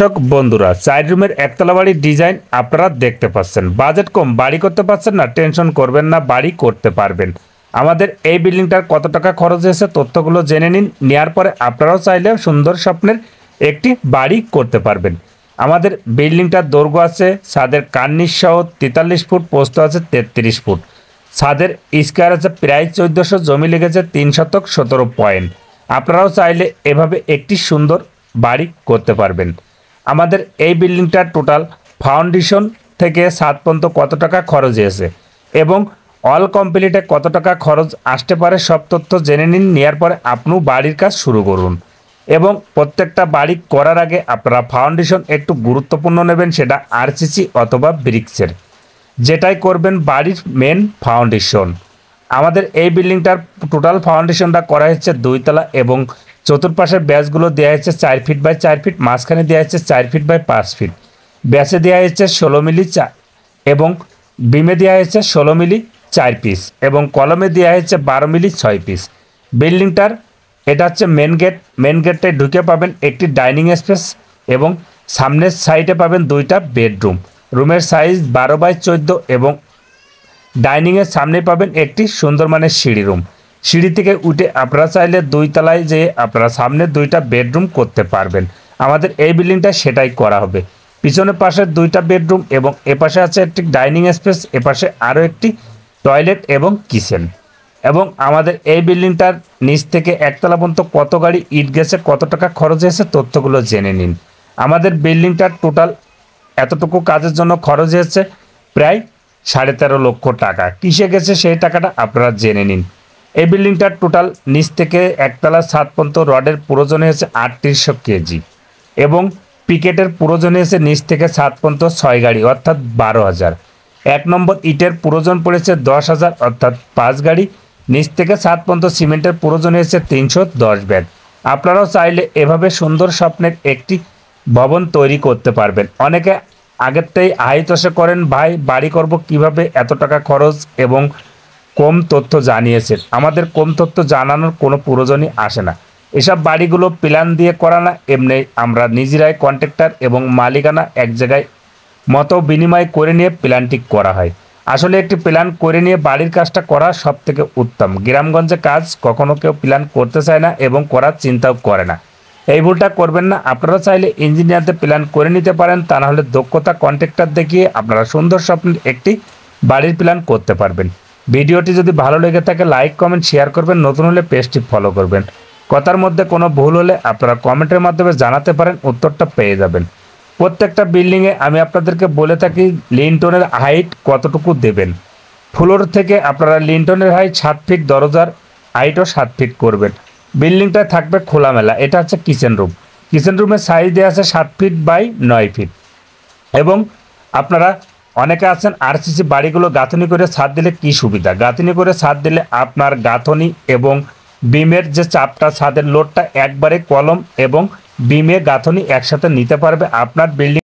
দর্শক বন্ধুরা, 4 রুমের একতলা বাড়ির ডিজাইন আপনারা দেখতে পাচ্ছেন। বাজেট কম, বাড়ি করতে পারছেন না, টেনশন করবেন না, বাড়ি করতে পারবেন। আমাদের এই বিল্ডিংটার কত টাকা খরচ হয়েছে তথ্যগুলো জেনে নিন। নেওয়ার পরে আপনারাও চাইলে সুন্দর স্বপ্নের একটি বাড়ি করতে পারবেন। আমাদের বিল্ডিংটার দৈর্ঘ্য আছে ছাদের কার্নিশ সহ 43 ফুট, প্রস্থ আছে 33 ফুট। ছাদের স্কয়ার আছে প্রায় 1400, জমি লেগেছে 3 শতক 17 পয়েন্ট। আপনারাও চাইলে এভাবে একটি সুন্দর বাড়ি করতে পারবেন। আমাদের এই বিল্ডিংটার টোটাল ফাউন্ডেশন থেকে ছাদ পর্যন্ত কত টাকা খরচ হয়েছে এবং অল কমপ্লিটে কত টাকা খরচ আসতে পারে সব তথ্য জেনে নিন। নেওয়ার পরে আপনিও বাড়ির কাজ শুরু করুন। এবং প্রত্যেকটা বাড়ি করার আগে আপনারা ফাউন্ডেশন একটু গুরুত্বপূর্ণ নেবেন, সেটা আরসিসি অথবা ব্রিক্সের, যেটাই করবেন বাড়ির মেন ফাউন্ডেশন। আমাদের এই বিল্ডিংটার টোটাল ফাউন্ডেশনটা করা হচ্ছে 2 তলা এবং চতুর্পাশের ব্যাসগুলো দেওয়া হচ্ছে 4 ফিট বাই 4 ফিট, মাঝখানে দেওয়া হচ্ছে 4 ফিট বাই 5 ফিট। ব্যাসে দেওয়া হচ্ছে 16 মিলি এবং বিমে দেওয়া হচ্ছে 16 মিলি 4 পিস এবং কলমে দেওয়া হচ্ছে 12 মিলি 6 পিস। বিল্ডিংটার এটা হচ্ছে মেন গেট। মেন গেটটায় ঢুকে পাবেন একটি ডাইনিং স্পেস এবং সামনের সাইডে পাবেন 2টা বেডরুম। রুমের সাইজ 12 বাই 14 এবং ডাইনিংয়ের সামনে পাবেন একটি সুন্দর মানের সিঁড়ি রুম। সিঁড়ি থেকে উঠে আপনারা চাইলে 2 তলায় যেয়ে আপনারা সামনে 2টা বেডরুম করতে পারবেন। আমাদের এই বিল্ডিংটা সেটাই করা হবে। পিছনের পাশে 2টা বেডরুম এবং এপাশে আছে একটি ডাইনিং স্পেস, এপাশে আরও একটি টয়লেট এবং কিচেন। এবং আমাদের এই বিল্ডিংটার নিচ থেকে একতলা পর্যন্ত কত গাড়ি ইট গেছে, কত টাকা খরচ হয়েছে তথ্যগুলো জেনে নিন। আমাদের বিল্ডিংটার টোটাল এতটুকু কাজের জন্য খরচ হয়েছে প্রায় 13.5 লক্ষ টাকা। কিসে গেছে সেই টাকাটা আপনারা জেনে নিন। এই বিল্ডিংটার টোটাল নিচ থেকে একতলা ছাদ পর্যন্ত রডের প্রয়োজন হয়েছে 3800 কেজি এবং পিকেটের প্রয়োজন হয়েছে নিচ থেকে ছাদ পর্যন্ত 6 গাড়ি অর্থাৎ 12,000। 1 নম্বর ইটের প্রয়োজন পড়েছে 10,000 অর্থাৎ 5 গাড়ি। নিচ থেকে ছাদ পর্যন্ত সিমেন্টের প্রয়োজন হয়েছে 310 ব্যাগ। আপনারাও চাইলে এভাবে সুন্দর স্বপ্নের একটি ভবন তৈরি করতে পারবেন। অনেকে আগেরটাই আইতসে করেন, ভাই বাড়ি করব কিভাবে, এত টাকা খরচ এবং কম তথ্য জানিয়েছেন। আমাদের কম তথ্য জানানোর কোনো প্রয়োজনই আসে না। এসব বাড়িগুলো প্ল্যান দিয়ে করা না, এমনি আমরা নিজেরাই কন্ট্রাক্টর এবং মালিকানা এক জায়গায় মতো বিনিময় করে নিয়ে প্ল্যানটি করা হয়। আসলে একটি প্ল্যান করে নিয়ে বাড়ির কাজটা করা সব থেকে উত্তম। গ্রামগঞ্জে কাজ কখনো কেউ প্ল্যান করতে চায় না এবং করার চিন্তাও করে না। এই ভুলটা করবেন না। আপনারা চাইলে ইঞ্জিনিয়ারদের প্ল্যান করে নিতে পারেন, তা নাহলে দক্ষতা কন্ট্রাক্টর দেখিয়ে আপনারা সুন্দর স্বপ্নের একটি বাড়ির প্ল্যান করতে পারবেন। ভিডিওটি যদি ভালো লেগে থাকে লাইক কমেন্ট শেয়ার করবেন, নতুন হলে পেজটি ফলো করবেন। কথার মধ্যে কোনো ভুল হলে আপনারা কমেন্টের মাধ্যমে জানাতে পারেন, উত্তরটা পেয়ে যাবেন। প্রত্যেকটা বিল্ডিংয়ে আমি আপনাদেরকে বলে থাকি লিন্টনের হাইট কতটুকু দেবেন। ফ্লোর থেকে আপনারা লিন্টনের হাইট 7 ফিট, দরজার হাইটও 7 ফিট করবেন। বিল্ডিংটা থাকবে খোলামেলা। এটা হচ্ছে কিচেন রুম। কিচেন রুমের সাইজ দেওয়া আছে 7 ফিট বাই 9 ফিট এবং আপনারা অনেকে আছেন আরসিসি বাড়িগুলো গাঁথনি করে ছাদ দিলে কি সুবিধা। গাঁথনি করে ছাদ দিলে আপনার গাঁথনি এবং বিমের যে চাপটা, ছাদের লোডটা একবারে কলম এবং বিমে গাঁথনি একসাথে নিতে পারবে। আপনার বিল্ডিং